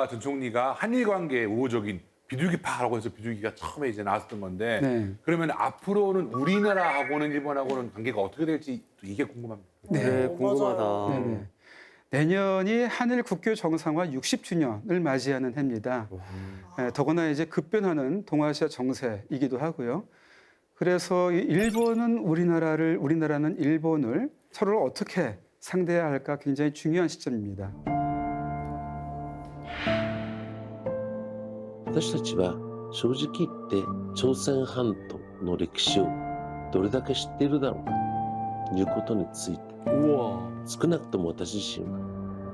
전 총리가 한일 관계의 우호적인 비둘기파라고 해서 비둘기가 처음에 이제 나왔던 건데 네. 그러면 앞으로는 우리나라하고는 일본하고는 관계가 어떻게 될지 또 이게 궁금합니다. 네, 궁금하다. 네네. 내년이 한일 국교 정상화 60주년을 맞이하는 해입니다. 더구나 이제 급변하는 동아시아 정세이기도 하고요. 그래서 일본은 우리나라는 일본을 서로를 어떻게 상대해야 할까 굉장히 중요한 시점입니다. 私たちは正直言って朝鮮半島の歴史をどれだけ知っているだろうかということについて 우와. 少なくとも私自身は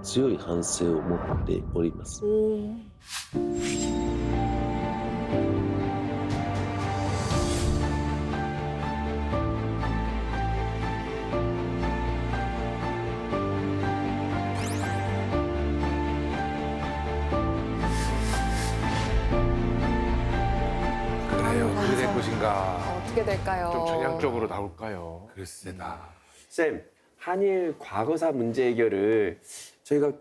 強い反省を持っております。 그래요. 어떻게 될 것인가. 어떻게 될까요? 좀 전향적으로 나올까요? 글쎄다. 쌤, 한일 과거사 문제 해결을 저희가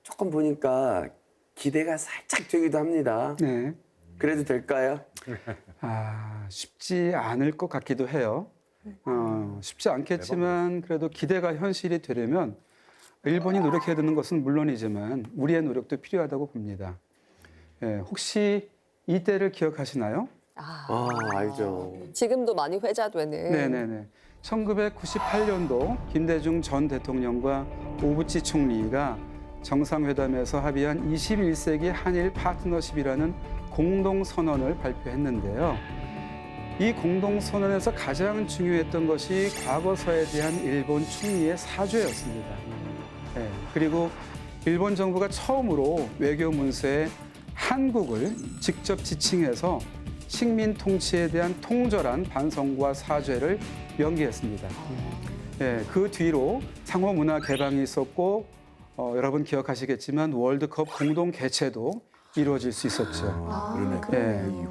조금 보니까 기대가 살짝 되기도 합니다. 네. 그래도 될까요? 쉽지 않을 것 같기도 해요. 쉽지 않겠지만 그래도 기대가 현실이 되려면 일본이 노력해야 되는 것은 물론이지만 우리의 노력도 필요하다고 봅니다. 혹시 이때를 기억하시나요? 알죠. 지금도 많이 회자되는. 네네네. 1998년도 김대중 전 대통령과 오부치 총리가 정상회담에서 합의한 21세기 한일 파트너십이라는 공동선언을 발표했는데요. 이 공동선언에서 가장 중요했던 것이 과거사에 대한 일본 총리의 사죄였습니다. 그리고 일본 정부가 처음으로 외교 문서에 한국을 직접 지칭해서 식민 통치에 대한 통절한 반성과 사죄를 명기했습니다. 그 뒤로 상호 문화 개방이 있었고 여러분 기억하시겠지만 월드컵 공동 개최도 이루어질 수 있었죠. 그러네.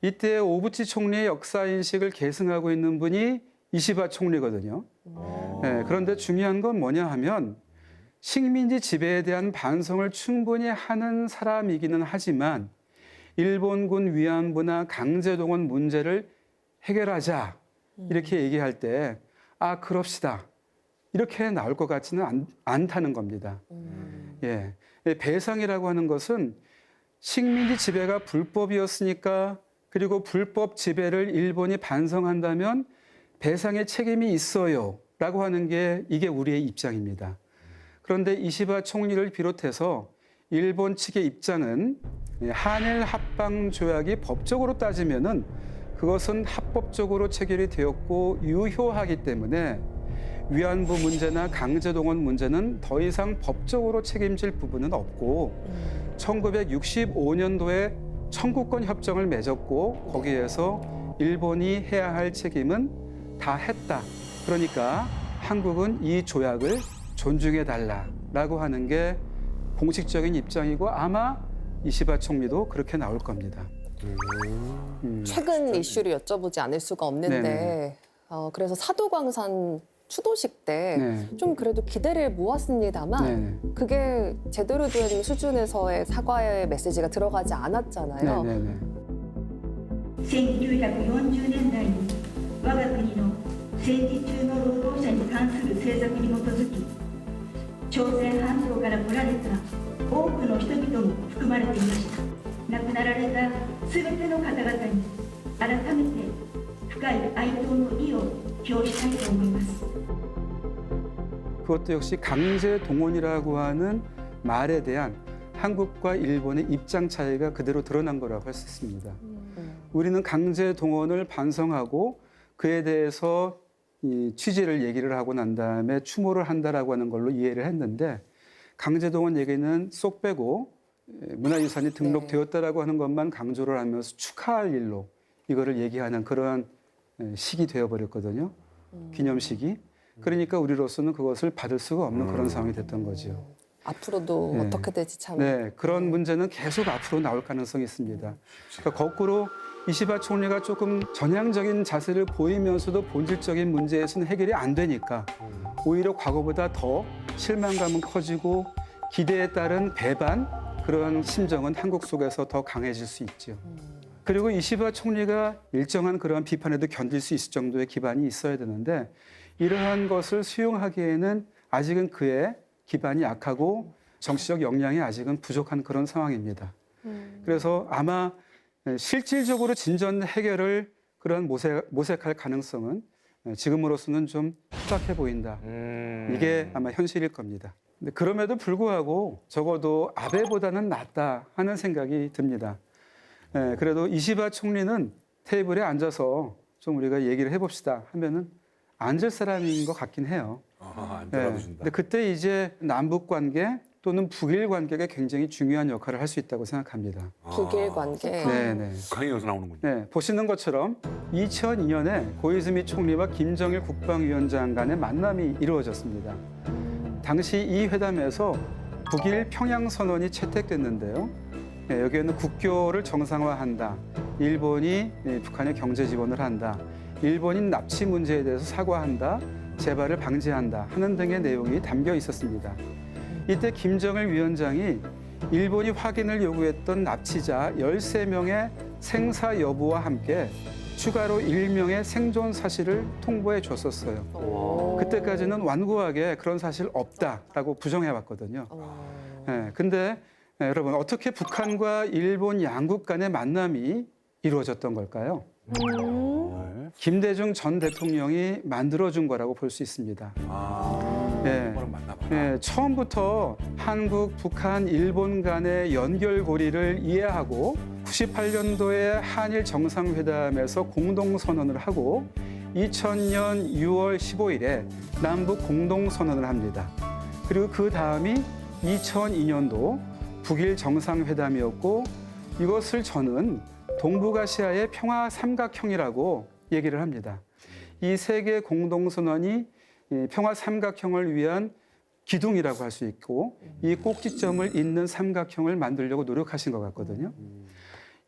이때 오부치 총리의 역사 인식을 계승하고 있는 분이 이시바 총리거든요. 그런데 중요한 건 뭐냐 하면 식민지 지배에 대한 반성을 충분히 하는 사람이기는 하지만 일본군 위안부나 강제동원 문제를 해결하자 이렇게 얘기할 때 그럽시다 이렇게 나올 것 같지는 않다는 겁니다. 배상이라고 하는 것은 식민지 지배가 불법이었으니까 그리고 불법 지배를 일본이 반성한다면 배상의 책임이 있어요 라고 하는 게 이게 우리의 입장입니다. 그런데 이시바 총리를 비롯해서 일본 측의 입장은 한일 합방 조약이 법적으로 따지면은 그것은 합법적으로 체결이 되었고 유효하기 때문에 위안부 문제나 강제동원 문제는 더 이상 법적으로 책임질 부분은 없고 1965년도에 청구권 협정을 맺었고 거기에서 일본이 해야 할 책임은 다 했다. 그러니까 한국은 이 조약을 존중해 달라라고 하는 게 공식적인 입장이고 아마 이시바 총리도 그렇게 나올 겁니다. 최근 이슈를 여쭤보지 않을 수가 없는데 네네. 그래서 사도광산 추도식 때 좀 그래도 기대를 모았습니다만 그게 제대로 된 수준에서의 사과의 메시지가 들어가지 않았잖아요. 1940年代に我が国の戦時中の労働者に関する政策に基づき朝鮮半島から来られた多くの人々も含まれていました。亡くなられた全ての方々に改めて深い哀悼の意を表したいと思います。 그것도 역시 강제 동원이라고 하는 말에 대한 한국과 일본의 입장 차이가 그대로 드러난 거라고 할 수 있습니다. 우리는 강제 동원을 반성하고 그에 대해서 이 취지를 얘기를 하고 난 다음에 추모를 한다라고 하는 걸로 이해를 했는데 강제 동원 얘기는 쏙 빼고 문화유산이 등록되었다라고 하는 것만 강조를 하면서 축하할 일로 이거를 얘기하는 그러한 식이 되어버렸거든요. 기념식이. 그러니까 우리로서는 그것을 받을 수가 없는 그런 상황이 됐던 거죠. 앞으로도 어떻게 될지 참. 그런 문제는 계속 앞으로 나올 가능성이 있습니다. 그러니까 거꾸로 이시바 총리가 조금 전향적인 자세를 보이면서도 본질적인 문제에서는 해결이 안 되니까 오히려 과거보다 더 실망감은 커지고 기대에 따른 배반 그런 심정은 한국 속에서 더 강해질 수 있죠. 그리고 이시바 총리가 일정한 그런 비판에도 견딜 수 있을 정도의 기반이 있어야 되는데 이러한 것을 수용하기에는 아직은 그의 기반이 약하고 정치적 역량이 아직은 부족한 그런 상황입니다. 그래서 아마 실질적으로 진전 해결을 그런 모색할 가능성은 지금으로서는 좀 희박해 보인다. 이게 아마 현실일 겁니다. 근데 그럼에도 불구하고 적어도 아베보다는 낫다 하는 생각이 듭니다. 그래도 이시바 총리는 테이블에 앉아서 좀 우리가 얘기를 해봅시다 하면은 앉을 사람인 것 같긴 해요. 안 들어준다. 근데 그때 이제 남북 관계 또는 북일 관계가 굉장히 중요한 역할을 할 수 있다고 생각합니다. 북일 관계. 네네. 북한이 여기서 나오는군요. 네, 보시는 것처럼 2002년에 고이즈미 총리와 김정일 국방위원장 간의 만남이 이루어졌습니다. 당시 이 회담에서 북일 평양 선언이 채택됐는데요. 네, 여기에는 국교를 정상화한다. 일본이 북한에 경제 지원을 한다. 일본인 납치 문제에 대해서 사과한다. 재발을 방지한다. 하는 등의 내용이 담겨 있었습니다. 이때 김정일 위원장이 일본이 확인을 요구했던 납치자 13명의 생사 여부와 함께 추가로 1명의 생존 사실을 통보해 줬었어요. 그때까지는 완고하게 그런 사실 없다라고 부정해 왔거든요. 근데 여러분 어떻게 북한과 일본 양국 간의 만남이 이루어졌던 걸까요? 김대중 전 대통령이 만들어준 거라고 볼 수 있습니다. 한번 만나봐. 처음부터 한국, 북한, 일본 간의 연결고리를 이해하고 98년도에 한일 정상회담에서 공동선언을 하고 2000년 6월 15일에 남북 공동선언을 합니다. 그리고 그 다음이 2002년도 북일 정상회담이었고 이것을 저는 동북아시아의 평화 삼각형이라고 얘기를 합니다. 이 세 개 공동선언이 평화 삼각형을 위한 기둥이라고 할 수 있고 이 꼭지점을 잇는 삼각형을 만들려고 노력하신 것 같거든요.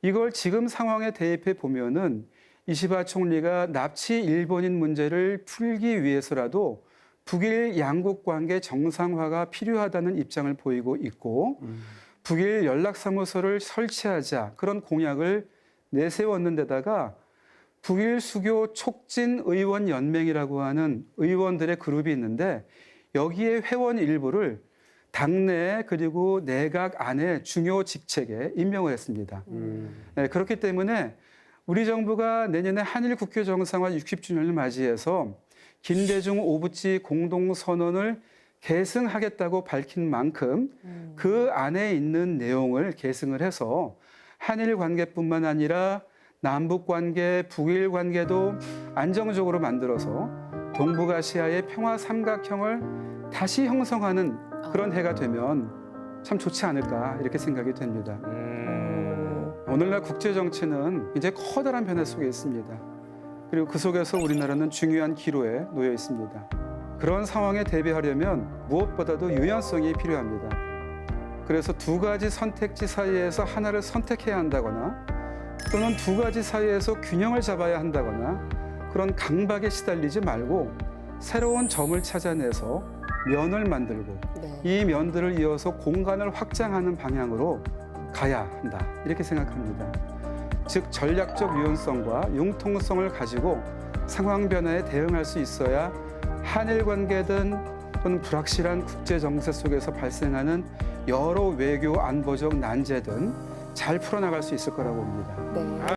이걸 지금 상황에 대입해 보면은 이시바 총리가 납치 일본인 문제를 풀기 위해서라도 북일 양국 관계 정상화가 필요하다는 입장을 보이고 있고 북일 연락사무소를 설치하자 그런 공약을 내세웠는데다가 북일 수교 촉진 의원 연맹이라고 하는 의원들의 그룹이 있는데 여기에 회원 일부를 당내 그리고 내각 안에 중요 직책에 임명을 했습니다. 그렇기 때문에 우리 정부가 내년에 한일 국교 정상화 60주년을 맞이해서 김대중 오부치 공동선언을 계승하겠다고 밝힌 만큼 그 안에 있는 내용을 계승을 해서 한일 관계뿐만 아니라 남북 관계, 북일 관계도 안정적으로 만들어서 동북아시아의 평화 삼각형을 다시 형성하는 그런 해가 되면 참 좋지 않을까 이렇게 생각이 됩니다. 오늘날 국제 정치는 이제 커다란 변화 속에 있습니다. 그리고 그 속에서 우리나라는 중요한 기로에 놓여 있습니다. 그런 상황에 대비하려면 무엇보다도 유연성이 필요합니다. 그래서 두 가지 선택지 사이에서 하나를 선택해야 한다거나 또는 두 가지 사이에서 균형을 잡아야 한다거나 그런 강박에 시달리지 말고 새로운 점을 찾아내서 면을 만들고 이 면들을 이어서 공간을 확장하는 방향으로 가야 한다 이렇게 생각합니다. 즉 전략적 유연성과 융통성을 가지고 상황 변화에 대응할 수 있어야 한일 관계든 또는 불확실한 국제 정세 속에서 발생하는 여러 외교 안보적 난제든 잘 풀어나갈 수 있을 거라고 봅니다. 네.